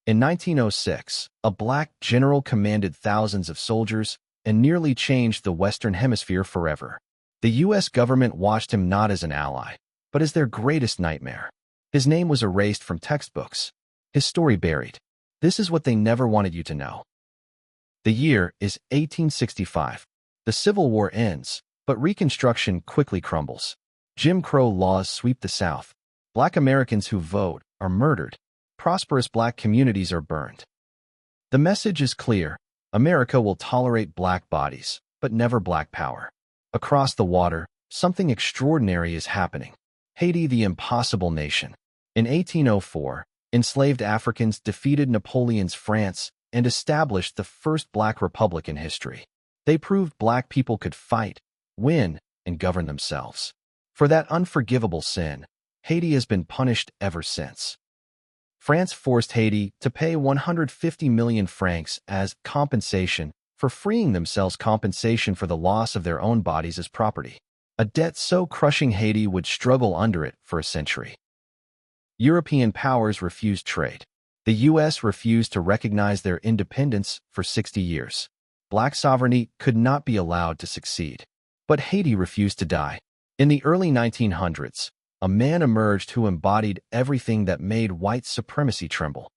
In 1906, a black general commanded thousands of soldiers and nearly changed the Western Hemisphere forever. The U.S. government watched him not as an ally, but as their greatest nightmare. His name was erased from textbooks, his story buried. This is what they never wanted you to know. The year is 1865. The Civil War ends, but Reconstruction quickly crumbles. Jim Crow laws sweep the South. Black Americans who vote are murdered. Prosperous black communities are burned. The message is clear. America will tolerate black bodies, but never black power. Across the water, something extraordinary is happening. Haiti, the impossible nation. In 1804, enslaved Africans defeated Napoleon's France and established the first black republic in history. They proved black people could fight, win, and govern themselves. For that unforgivable sin, Haiti has been punished ever since. France forced Haiti to pay 150 million francs as compensation for freeing themselves, compensation for the loss of their own bodies as property, a debt so crushing Haiti would struggle under it for a century. European powers refused trade. The U.S. refused to recognize their independence for 60 years. Black sovereignty could not be allowed to succeed. But Haiti refused to die. In the early 1900s, a man emerged who embodied everything that made white supremacy tremble.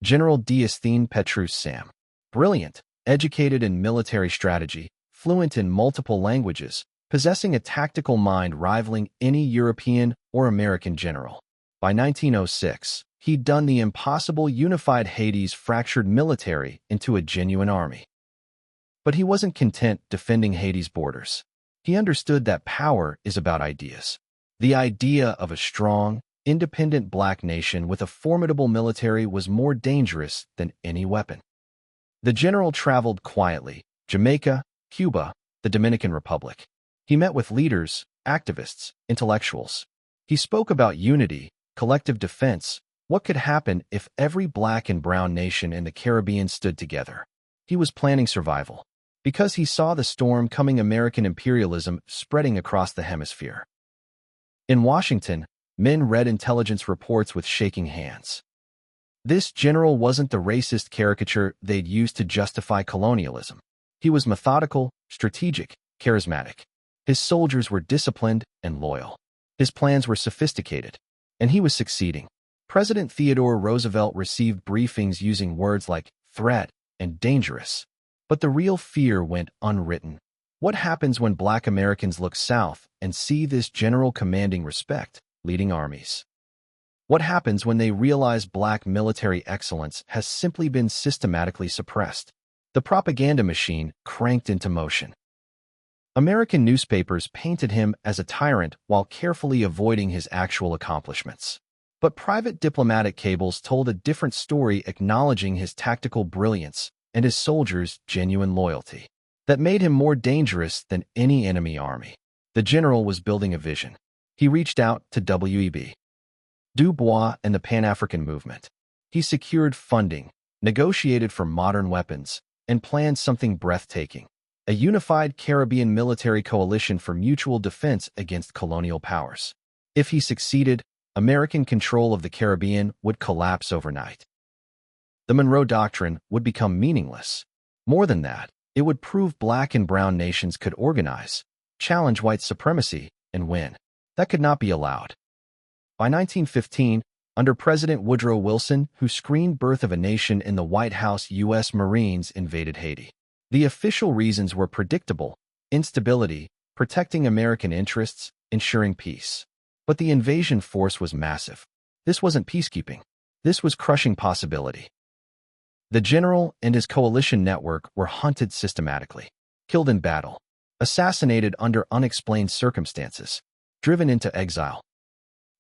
General Diosthène Petrus Sam. Brilliant, educated in military strategy, fluent in multiple languages, possessing a tactical mind rivaling any European or American general. By 1906, he'd done the impossible, unified Haiti's fractured military into a genuine army. But he wasn't content defending Haiti's borders. He understood that power is about ideas. The idea of a strong, independent black nation with a formidable military was more dangerous than any weapon. The general traveled quietly, Jamaica, Cuba, the Dominican Republic. He met with leaders, activists, intellectuals. He spoke about unity, collective defense, what could happen if every black and brown nation in the Caribbean stood together. He was planning survival, because he saw the storm coming, American imperialism spreading across the hemisphere. In Washington, men read intelligence reports with shaking hands. This general wasn't the racist caricature they'd used to justify colonialism. He was methodical, strategic, charismatic. His soldiers were disciplined and loyal. His plans were sophisticated, and he was succeeding. President Theodore Roosevelt received briefings using words like threat and dangerous. But the real fear went unwritten. What happens when black Americans look south and see this general commanding respect, leading armies? What happens when they realize black military excellence has simply been systematically suppressed? The propaganda machine cranked into motion. American newspapers painted him as a tyrant while carefully avoiding his actual accomplishments. But private diplomatic cables told a different story, acknowledging his tactical brilliance and his soldiers' genuine loyalty. That made him more dangerous than any enemy army. The general was building a vision. He reached out to W.E.B. Du Bois and the Pan-African movement. He secured funding, negotiated for modern weapons, and planned something breathtaking: a unified Caribbean military coalition for mutual defense against colonial powers. If he succeeded, American control of the Caribbean would collapse overnight. The Monroe Doctrine would become meaningless. More than that, it would prove black and brown nations could organize, challenge white supremacy, and win. That could not be allowed. By 1915, under President Woodrow Wilson, who screened Birth of a Nation in the White House, U.S. Marines invaded Haiti. The official reasons were predictable: instability, protecting American interests, ensuring peace. But the invasion force was massive. This wasn't peacekeeping. This was crushing possibility. The general and his coalition network were hunted systematically, killed in battle, assassinated under unexplained circumstances, driven into exile.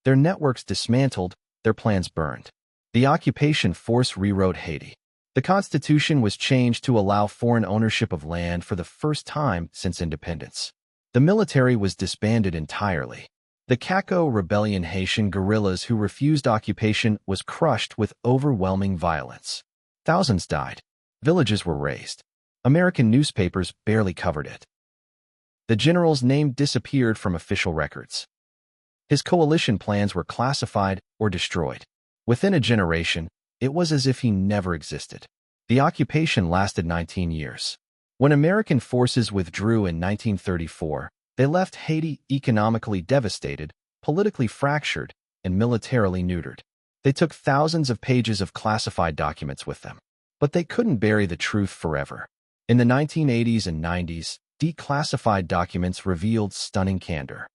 Their networks dismantled, their plans burned. The occupation force rewrote Haiti. The Constitution was changed to allow foreign ownership of land for the first time since independence. The military was disbanded entirely. The Caco Rebellion, Haitian guerrillas who refused occupation, was crushed with overwhelming violence. Thousands died. Villages were razed. American newspapers barely covered it. The general's name disappeared from official records. His coalition plans were classified or destroyed. Within a generation, it was as if he never existed. The occupation lasted 19 years. When American forces withdrew in 1934, they left Haiti economically devastated, politically fractured, and militarily neutered. They took thousands of pages of classified documents with them. But they couldn't bury the truth forever. In the 1980s and 90s, declassified documents revealed stunning candor.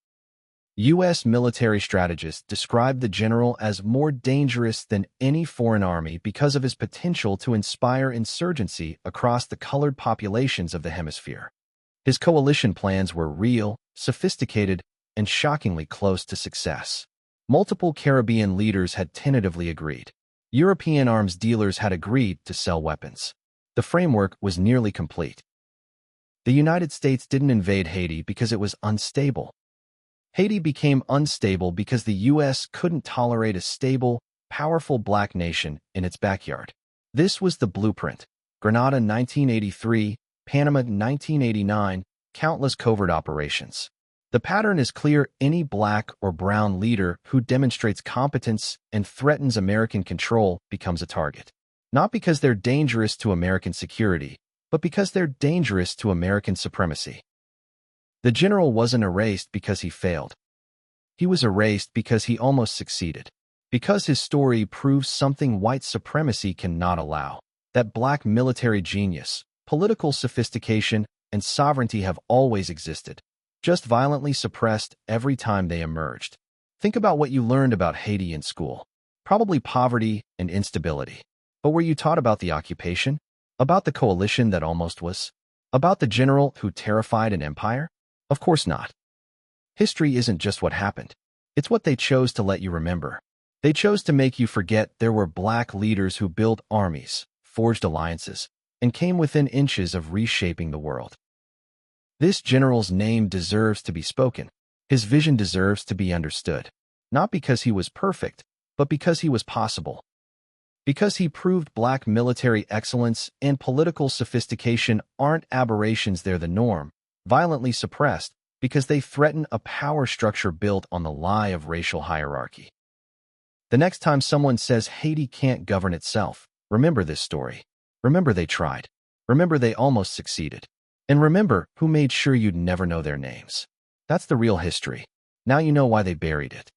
U.S. military strategists described the general as more dangerous than any foreign army because of his potential to inspire insurgency across the colored populations of the hemisphere. His coalition plans were real, sophisticated, and shockingly close to success. Multiple Caribbean leaders had tentatively agreed. European arms dealers had agreed to sell weapons. The framework was nearly complete. The United States didn't invade Haiti because it was unstable. Haiti became unstable because the U.S. couldn't tolerate a stable, powerful black nation in its backyard. This was the blueprint. Grenada 1983, Panama 1989, countless covert operations. The pattern is clear: any black or brown leader who demonstrates competence and threatens American control becomes a target. Not because they're dangerous to American security, but because they're dangerous to American supremacy. The general wasn't erased because he failed. He was erased because he almost succeeded. Because his story proves something white supremacy cannot allow. That black military genius, political sophistication, and sovereignty have always existed, just violently suppressed every time they emerged. Think about what you learned about Haiti in school. Probably poverty and instability. But were you taught about the occupation? About the coalition that almost was? About the general who terrified an empire? Of course not. History isn't just what happened. It's what they chose to let you remember. They chose to make you forget there were black leaders who built armies, forged alliances, and came within inches of reshaping the world. This general's name deserves to be spoken. His vision deserves to be understood. Not because he was perfect, but because he was possible. Because he proved black military excellence and political sophistication aren't aberrations, they're the norm, violently suppressed because they threaten a power structure built on the lie of racial hierarchy. The next time someone says Haiti can't govern itself, remember this story. Remember they tried. Remember they almost succeeded. And remember who made sure you'd never know their names. That's the real history. Now you know why they buried it.